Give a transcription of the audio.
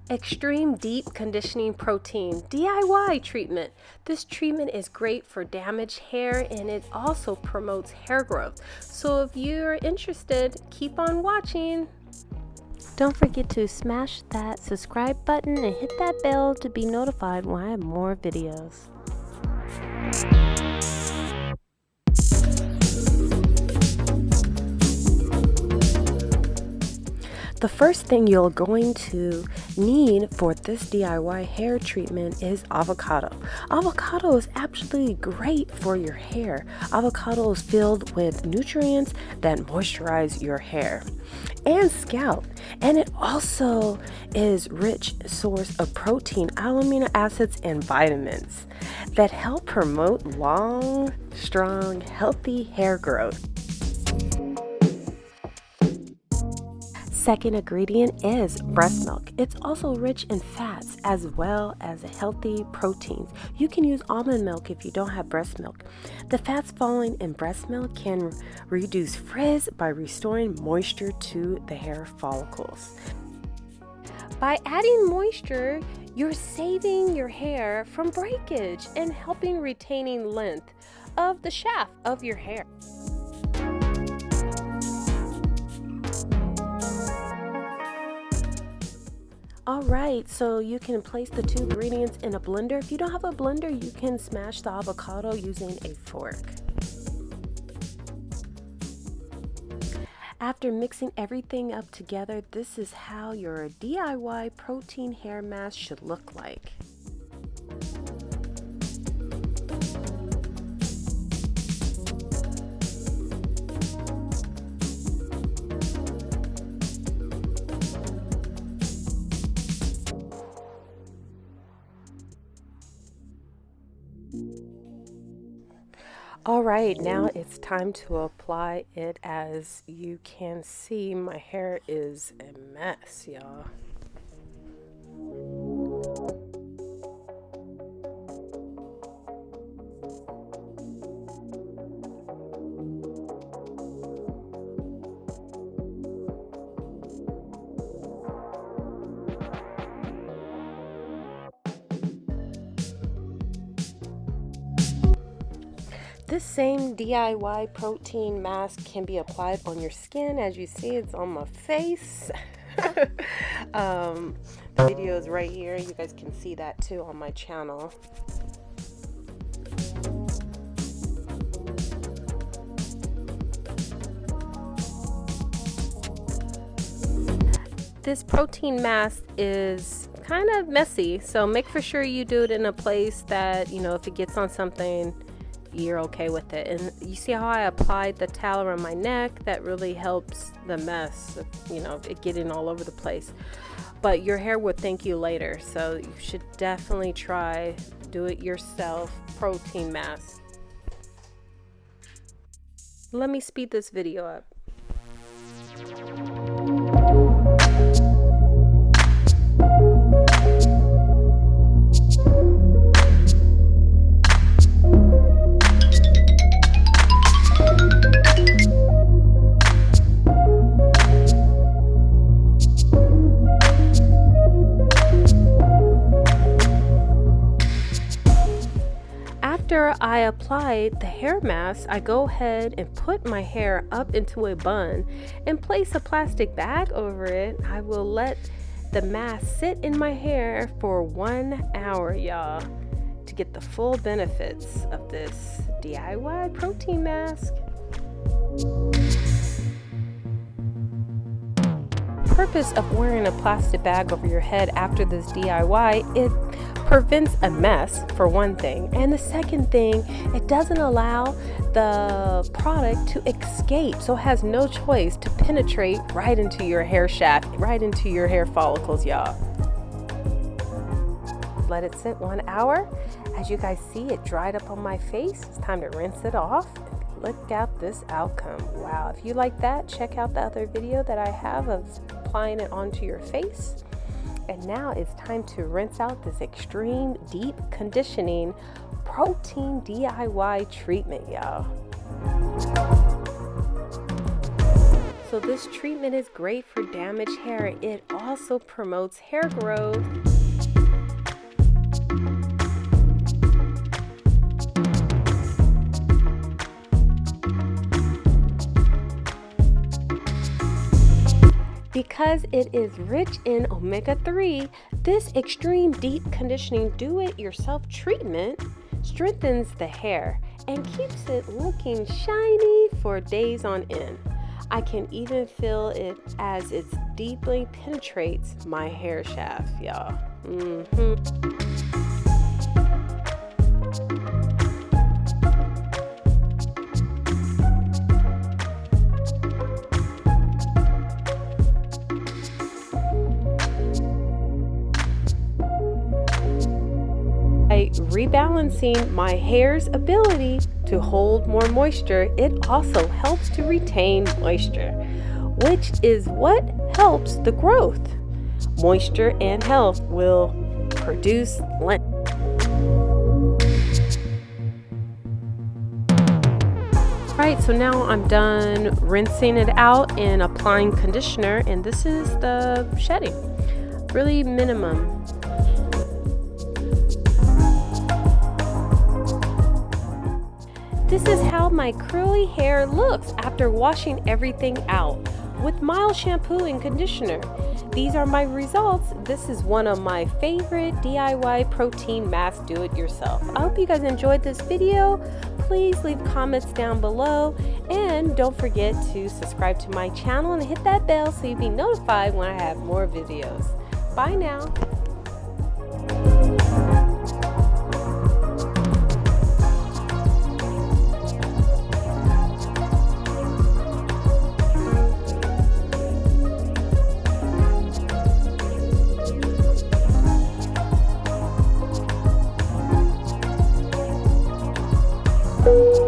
Extreme Deep Conditioning Protein DIY treatment. This treatment is great for damaged hair and it also promotes hair growth. So if you're interested, keep on watching. Don't forget to smash that subscribe button and hit that bell to be notified when I have more videos. The first thing you're going to need for this DIY hair treatment is avocado. Avocado is absolutely great for your hair. Avocado is filled with nutrients that moisturize your hair and scalp, and it also is rich source of protein, amino acids, and vitamins that help promote long, strong, healthy hair growth. Second ingredient is breast milk. It's also rich in fats as well as healthy proteins. You can use almond milk if you don't have breast milk. The fats found in breast milk can reduce frizz by restoring moisture to the hair follicles. By adding moisture, you're saving your hair from breakage and helping retaining length of the shaft of your hair. Alright, so you can place the two ingredients in a blender. If you don't have a blender, you can smash the avocado using a fork. After mixing everything up together, this is how your DIY protein hair mask should look like. Alright, now it's time to apply it. As you can see, my hair is a mess, y'all. This same DIY protein mask can be applied on your skin. As you see, it's on my face. The video is right here. You guys can see that too on my channel. This protein mask is kind of messy, so make for sure you do it in a place that, you know, if it gets on something, you're okay with it. And you see how I applied the towel around my neck? That really helps the mess, you know, it getting all over the place. But your hair will thank you later, so you should definitely try do it yourself protein mask. Let me speed this video up. After I applied the hair mask, I go ahead and put my hair up into a bun and place a plastic bag over it. I will let the mask sit in my hair for 1 hour, y'all, to get the full benefits of this DIY protein mask. Purpose of wearing a plastic bag over your head after this DIY, it prevents a mess, for one thing, and the second thing, it doesn't allow the product to escape, so it has no choice to penetrate right into your hair shaft, right into your hair follicles, y'all. Let it sit 1 hour. As you guys see, it dried up on my face. It's time to rinse it off. Look at this outcome. Wow, if you like that, check out the other video that I have of applying it onto your face. And now it's time to rinse out this extreme deep conditioning protein DIY treatment, y'all. So So this treatment is great for damaged hair. It also promotes hair growth. Because it is rich in omega-3, this extreme deep conditioning do-it-yourself treatment strengthens the hair and keeps it looking shiny for days on end. I can even feel it as it deeply penetrates my hair shaft, y'all. By rebalancing my hair's ability to hold more moisture, it also helps to retain moisture, which is what helps the growth. Moisture and health will produce length. Alright, so now I'm done rinsing it out and applying conditioner, and this is the shedding. Really minimum. This is how my curly hair looks after washing everything out with mild shampoo and conditioner. These are my results. This is one of my favorite DIY protein masks do-it-yourself. I hope you guys enjoyed this video. Please leave comments down below, and don't forget to subscribe to my channel and hit that bell so you'll be notified when I have more videos. Bye now. Thank you.